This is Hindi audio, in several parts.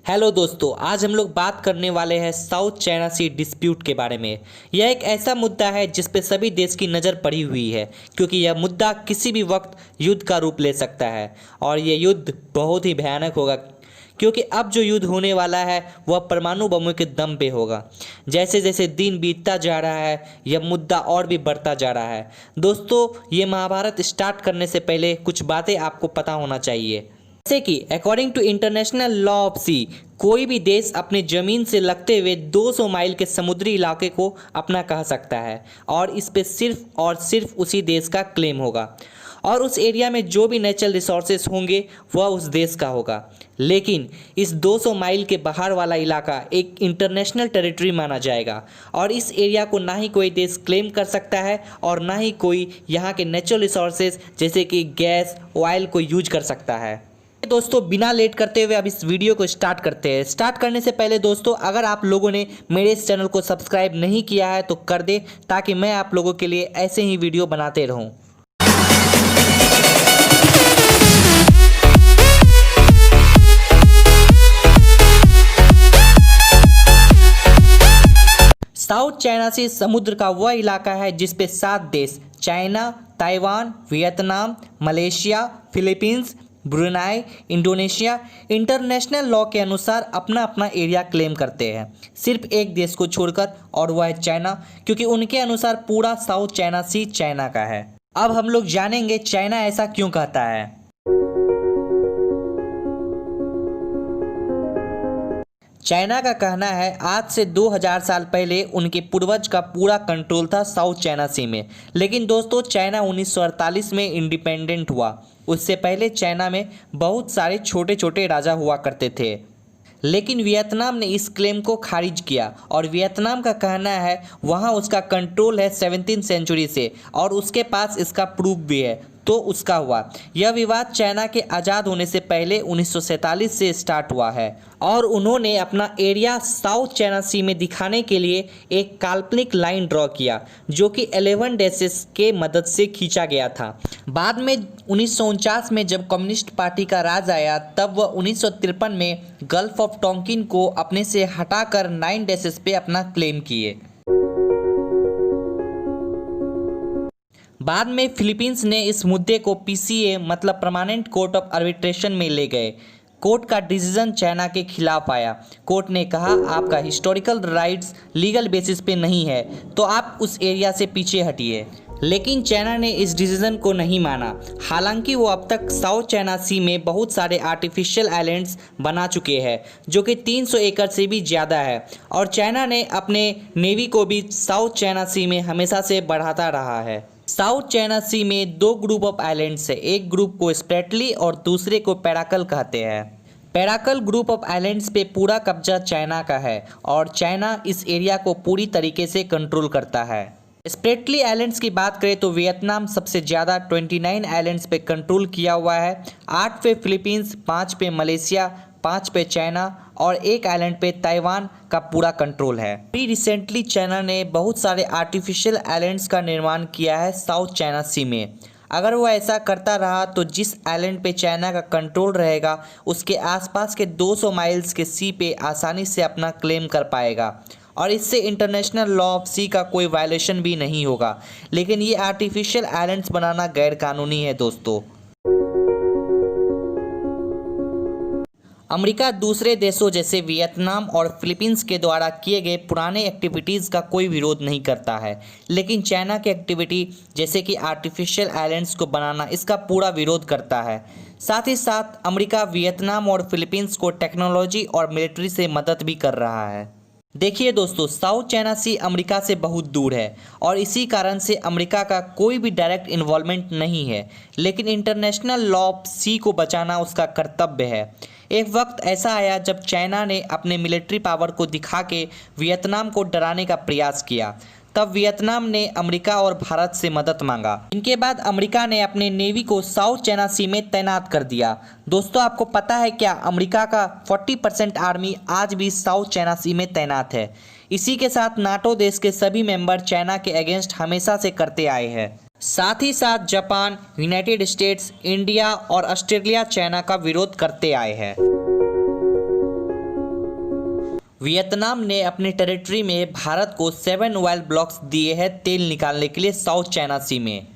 हेलो दोस्तों, आज हम लोग बात करने वाले हैं साउथ चाइना सी डिस्प्यूट के बारे में। यह एक ऐसा मुद्दा है जिस पे सभी देश की नज़र पड़ी हुई है, क्योंकि यह मुद्दा किसी भी वक्त युद्ध का रूप ले सकता है और यह युद्ध बहुत ही भयानक होगा, क्योंकि अब जो युद्ध होने वाला है वह परमाणु बमों के दम पे होगा। जैसे जैसे दिन बीतता जा रहा है यह मुद्दा और भी बढ़ता जा रहा है। दोस्तों, ये महाभारत स्टार्ट करने से पहले कुछ बातें आपको पता होना चाहिए, जैसे कि according to international law of sea, कोई भी देश अपने ज़मीन से लगते हुए 200 माइल के समुद्री इलाके को अपना कह सकता है और इस पे सिर्फ और सिर्फ उसी देश का क्लेम होगा और उस एरिया में जो भी नेचुरल रिसोर्सेज होंगे वह उस देश का होगा। लेकिन इस 200 माइल के बाहर वाला इलाका एक इंटरनेशनल टेरिटरी माना जाएगा और इस एरिया को ना ही कोई देश क्लेम कर सकता है और ना ही कोई यहाँ के नेचुरल रिसोर्सेज जैसे कि गैस, ऑयल को यूज कर सकता है। दोस्तों, बिना लेट करते हुए अब इस वीडियो को स्टार्ट करते हैं। स्टार्ट करने से पहले दोस्तों, अगर आप लोगों ने मेरे इस चैनल को सब्सक्राइब नहीं किया है तो कर दे, ताकि मैं आप लोगों के लिए ऐसे ही वीडियो बनाते रहूं। साउथ चाइना सी समुद्र का वह इलाका है जिस पे 7 देश China, Taiwan, Vietnam, Malaysia, Philippines, Brunei, Indonesia international law के अनुसार अपना अपना एरिया क्लेम करते हैं, सिर्फ एक देश को छोड़कर, और वह है चाइना, क्योंकि उनके अनुसार पूरा साउथ चाइना सी चाइना का है। अब हम लोग जानेंगे चाइना ऐसा क्यों कहता है। चाइना का कहना है आज से 2000 साल पहले उनके पूर्वज का पूरा कंट्रोल था साउथ चाइना सी में। लेकिन दोस्तों, चाइना 1948 में इंडिपेंडेंट हुआ। उससे पहले चाइना में बहुत सारे छोटे छोटे राजा हुआ करते थे, लेकिन वियतनाम ने इस क्लेम को खारिज किया और वियतनाम का कहना है वहाँ उसका कंट्रोल है 17वीं सेंचुरी से और उसके पास इसका प्रूफ भी है, तो उसका हुआ। यह विवाद चाइना के आज़ाद होने से पहले 1947 से स्टार्ट हुआ है और उन्होंने अपना एरिया साउथ चाइना सी में दिखाने के लिए एक काल्पनिक लाइन ड्रॉ किया, जो कि 11 डैशेस के मदद से खींचा गया था। बाद में 1949 में जब कम्युनिस्ट पार्टी का राज आया, तब वह 1953 में गल्फ ऑफ टोंकिन को अपने से हटाकर 9 डैशेस पे अपना क्लेम किए। बाद में फिलीपींस ने इस मुद्दे को पीसीए मतलब परमानेंट कोर्ट ऑफ आर्बिट्रेशन में ले गए। कोर्ट का डिसीजन चाइना के खिलाफ आया। कोर्ट ने कहा आपका हिस्टोरिकल राइट्स लीगल बेसिस पे नहीं है, तो आप उस एरिया से पीछे हटिए। लेकिन चाइना ने इस डिसीजन को नहीं माना। हालांकि वो अब तक साउथ चाइना सी में बहुत सारे आर्टिफिशियल आइलैंड्स बना चुके हैं, जो कि 300 एकड़ से भी ज़्यादा है, और चाइना ने अपने नेवी को भी साउथ चाइना सी में हमेशा से बढ़ाता रहा है। साउथ चाइना सी में 2 ग्रुप ऑफ आइलैंड्स है। एक ग्रुप को स्प्रेटली और दूसरे को पैराकल कहते हैं। पैराकल ग्रुप ऑफ आइलैंड्स पे पूरा कब्जा चाइना का है और चाइना इस एरिया को पूरी तरीके से कंट्रोल करता है। स्प्रेटली आइलैंड्स की बात करें तो वियतनाम सबसे ज़्यादा 29 आइलैंड्स पे कंट्रोल किया हुआ है। 8 पे फिलीपींस, 5 पे मलेशिया, 5 पे चाइना और 1 आइलैंड पे ताइवान का पूरा कंट्रोल है। अभी रिसेंटली चाइना ने बहुत सारे आर्टिफिशियल आइलैंड्स का निर्माण किया है साउथ चाइना सी में। अगर वो ऐसा करता रहा तो जिस आइलैंड पे चाइना का कंट्रोल रहेगा उसके आसपास के 200 माइल्स के सी पे आसानी से अपना क्लेम कर पाएगा और इससे इंटरनेशनल लॉ ऑफ सी का कोई वायलेशन भी नहीं होगा। लेकिन ये आर्टिफिशियल आइलैंड्स बनाना गैर कानूनी है दोस्तों। अमेरिका दूसरे देशों जैसे वियतनाम और फिलीपींस के द्वारा किए गए पुराने एक्टिविटीज़ का कोई विरोध नहीं करता है, लेकिन चाइना की एक्टिविटी जैसे कि आर्टिफिशियल आइलैंड्स को बनाना इसका पूरा विरोध करता है। साथ ही साथ अमेरिका वियतनाम और फिलीपींस को टेक्नोलॉजी और मिलिट्री से मदद भी कर रहा है। देखिए दोस्तों, साउथ चाइना सी अमेरिका से बहुत दूर है और इसी कारण से अमेरिका का कोई भी डायरेक्ट इन्वॉल्वमेंट नहीं है, लेकिन इंटरनेशनल लॉ ऑफ सी को बचाना उसका कर्तव्य है। एक वक्त ऐसा आया जब चाइना ने अपने मिलिट्री पावर को दिखा के वियतनाम को डराने का प्रयास किया। तब वियतनाम ने अमेरिका और भारत से मदद मांगा। इनके बाद अमेरिका ने अपने नेवी को साउथ चाइना सी में तैनात कर दिया। दोस्तों, आपको पता है क्या, अमेरिका का 40% आर्मी आज भी साउथ चाइना सी में तैनात है। इसी के साथ नाटो देश के सभी मेंबर चाइना के अगेंस्ट हमेशा से करते आए हैं। साथ ही साथ जापान, यूनाइटेड स्टेट्स, इंडिया और ऑस्ट्रेलिया चाइना का विरोध करते आए हैं। वियतनाम ने अपने टेरिटरी में भारत को 7 ऑयल ब्लॉक्स दिए हैं तेल निकालने के लिए साउथ चाइना सी में,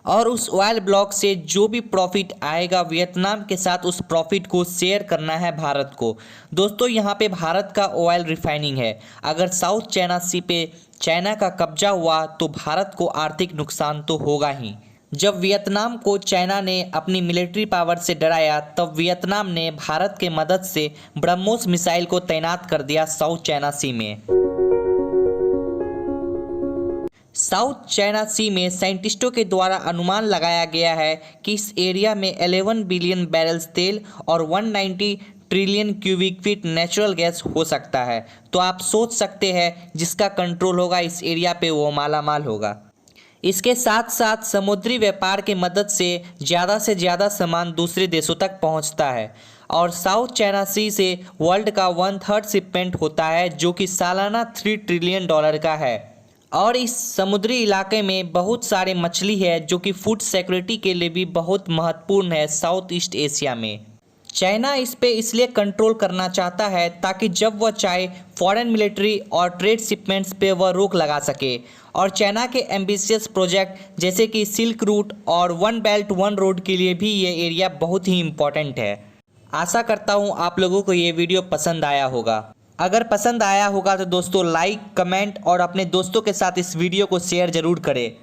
और उस ऑयल ब्लॉक से जो भी प्रॉफिट आएगा वियतनाम के साथ उस प्रॉफिट को शेयर करना है भारत को। दोस्तों यहाँ पे भारत का ऑयल रिफाइनिंग है। अगर साउथ चाइना सी पे चाइना का कब्जा हुआ तो भारत को आर्थिक नुकसान तो होगा ही। जब वियतनाम को चाइना ने अपनी मिलिट्री पावर से डराया तब वियतनाम ने भारत के मदद से ब्रह्मोस मिसाइल को तैनात कर दिया साउथ चाइना सी में। साउथ चाइना सी में साइंटिस्टों के द्वारा अनुमान लगाया गया है कि इस एरिया में 11 बिलियन बैरल्स तेल और 190 trillion cubic feet natural gas हो सकता है। तो आप सोच सकते हैं जिसका कंट्रोल होगा इस एरिया पे वो माला माल होगा। इसके साथ साथ समुद्री व्यापार की मदद से ज़्यादा सामान दूसरे देशों तक पहुंचता है, और साउथ चाइना सी से वर्ल्ड का 1/3 शिपमेंट होता है जो कि सालाना $3 ट्रिलियन का है। और इस समुद्री इलाके में बहुत सारे मछली है जो कि फूड सिक्योरिटी के लिए भी बहुत महत्वपूर्ण है साउथ ईस्ट एशिया में। चाइना इस पे इसलिए कंट्रोल करना चाहता है ताकि जब वह चाहे फॉरेन मिलिट्री और ट्रेड शिपमेंट्स पे वह रोक लगा सके। और चाइना के एम्बिशियस प्रोजेक्ट जैसे कि सिल्क रूट और वन बेल्ट वन रोड के लिए भी ये एरिया बहुत ही इम्पोर्टेंट है। आशा करता हूँ आप लोगों को ये वीडियो पसंद आया होगा। अगर पसंद आया होगा तो दोस्तों लाइक, कमेंट और अपने दोस्तों के साथ इस वीडियो को शेयर ज़रूर करें।